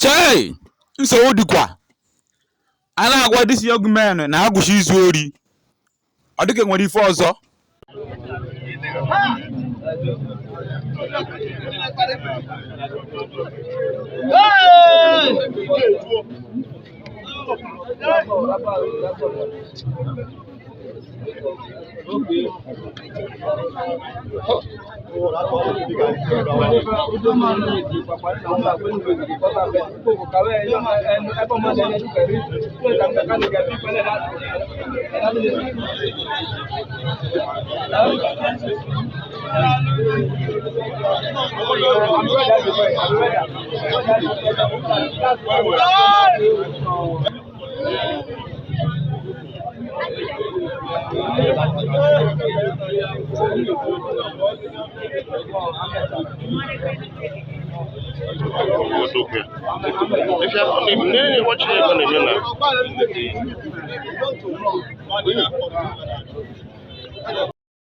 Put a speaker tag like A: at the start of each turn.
A: Chei! Nsogbu dịkwa. A na-agwa disi young men na ha gwụchi izu ori. Ọ dịka nwere ife ọzọ.
B: If you